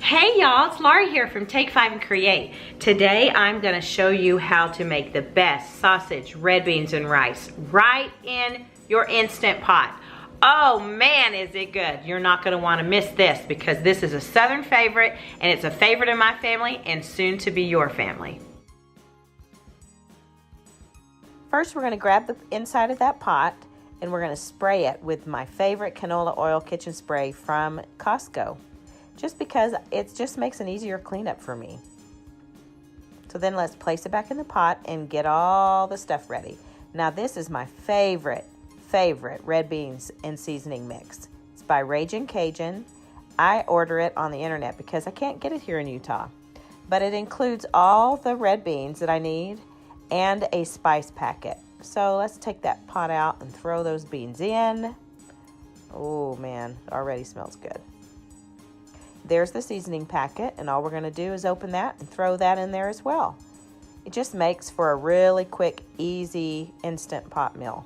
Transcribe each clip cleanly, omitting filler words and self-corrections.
Hey y'all, it's Laurie here from Take 5 and Create. Today I'm going to show you how to make the best sausage, red beans, and rice right in your Instant Pot. Oh man, is it good. You're not going to want to miss this because this is a Southern favorite and it's a favorite in my family and soon to be your family. First we're going to grab the inside of that pot and we're going to spray it with my favorite canola oil kitchen spray from Costco. Just because it just makes an easier cleanup for me. So then let's place it back in the pot and get all the stuff ready. Now this is my favorite red beans and seasoning mix. It's by Ragin Cajun. I order it on the internet because I can't get it here in Utah. But it includes all the red beans that I need and a spice packet. So let's take that pot out and throw those beans in. Oh man, it already smells good. There's the seasoning packet, and all we're going to do is open that and throw that in there as well. It just makes for a really quick, easy, instant pot meal.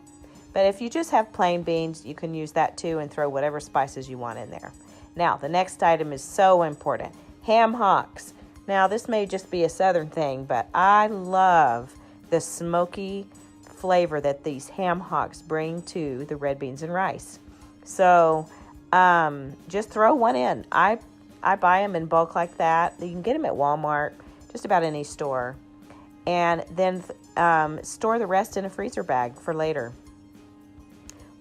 But if you just have plain beans, you can use that too and throw whatever spices you want in there. Now, the next item is so important. Ham hocks. Now, this may just be a Southern thing, but I love the smoky flavor that these ham hocks bring to the red beans and rice. So, just throw one in. I buy them in bulk like that. You can get them at Walmart, just about any store. And then store the rest in a freezer bag for later.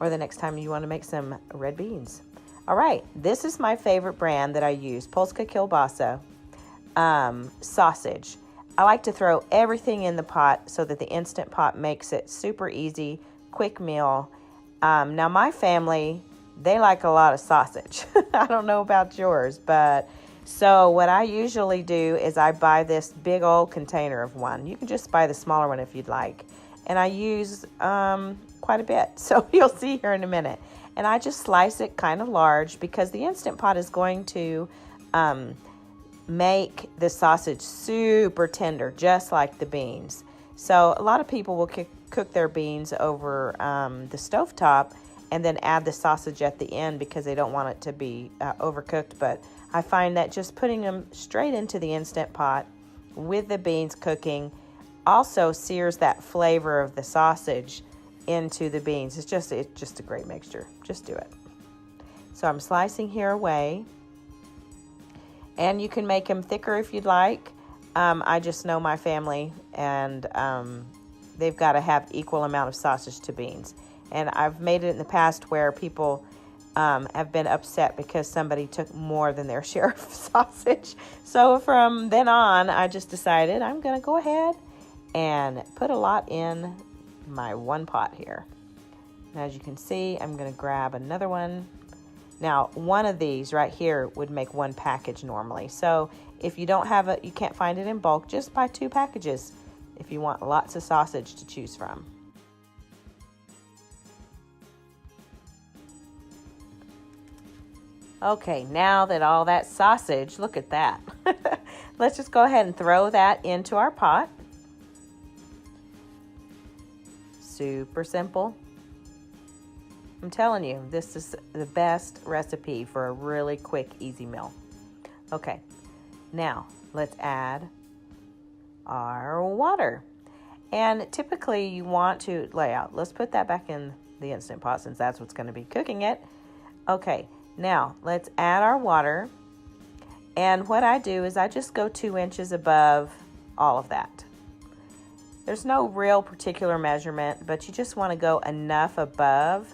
Or the next time you want to make some red beans. All right, this is my favorite brand that I use, Polska Keilbasa Sausage. I like to throw everything in the pot so that the Instant Pot makes it super easy, quick meal. Now my family, they like a lot of sausage. I don't know about yours, but so what I usually do is I buy this big old container of one. You can just buy the smaller one if you'd like. And I use quite a bit, so you'll see here in a minute. And I just slice it kind of large because the Instant Pot is going to make the sausage super tender, just like the beans. So a lot of people will cook their beans over the stovetop and then add the sausage at the end because they don't want it to be overcooked. But I find that just putting them straight into the Instant Pot with the beans cooking also sears that flavor of the sausage into the beans. It's just a great mixture. Just do it. So I'm slicing here away. And you can make them thicker if you'd like. I just know my family and they've got to have equal amount of sausage to beans. And I've made it in the past where people have been upset because somebody took more than their share of sausage. So from then on, I just decided I'm going to go ahead and put a lot in my one pot here. And as you can see, I'm going to grab another one. Now, one of these right here would make one package normally. So if you don't have it, you can't find it in bulk, just buy 2 packages if you want lots of sausage to choose from. Okay, now that all that sausage, look at that. Let's just go ahead and throw that into our pot. Super simple. I'm telling you, this is the best recipe for a really quick, easy meal. Okay, now let's add our water. And typically you want to lay out. Let's put that back in the Instant Pot since that's what's going to be cooking it. Okay. Now, let's add our water, and what I do is I just go 2 inches above all of that. There's no real particular measurement, but you just want to go enough above.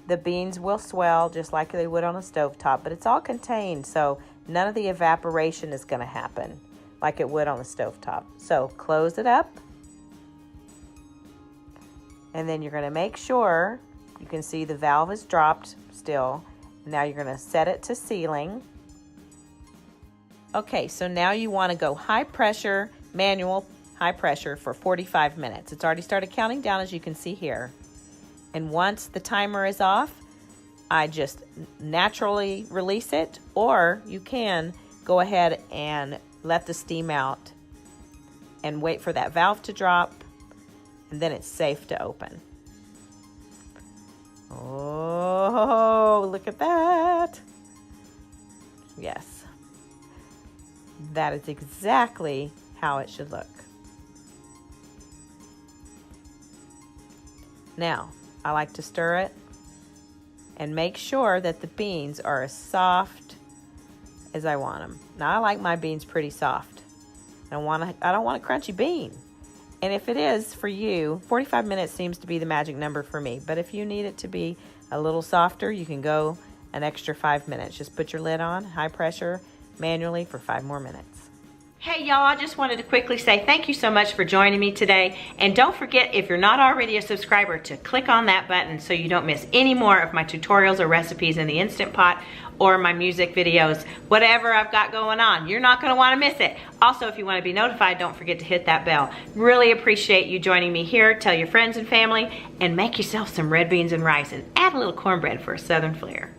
The beans will swell just like they would on a stovetop, but it's all contained, so none of the evaporation is going to happen like it would on a stovetop. So close it up, and then you're going to make sure you can see the valve is dropped still. Now you're going to set it to sealing. Okay, so now you want to go high pressure, manual high pressure for 45 minutes. It's already started counting down as you can see here. And once the timer is off, I just naturally release it, or you can go ahead and let the steam out and wait for that valve to drop, and then it's safe to open. Oh, look at that. Yes. That is exactly how it should look. Now, I like to stir it and make sure that the beans are as soft as I want them. Now, I like my beans pretty soft. I don't want a crunchy bean. And if it is for you, 45 minutes seems to be the magic number for me. But if you need it to be a little softer, you can go an extra 5 minutes. Just put your lid on, high pressure, manually for 5 more minutes. Hey y'all, I just wanted to quickly say thank you so much for joining me today. And don't forget, if you're not already a subscriber, to click on that button so you don't miss any more of my tutorials or recipes in the Instant Pot or my music videos, whatever I've got going on. You're not gonna wanna miss it. Also, if you wanna be notified, don't forget to hit that bell. Really appreciate you joining me here. Tell your friends and family, and make yourself some red beans and rice, and add a little cornbread for a southern flair.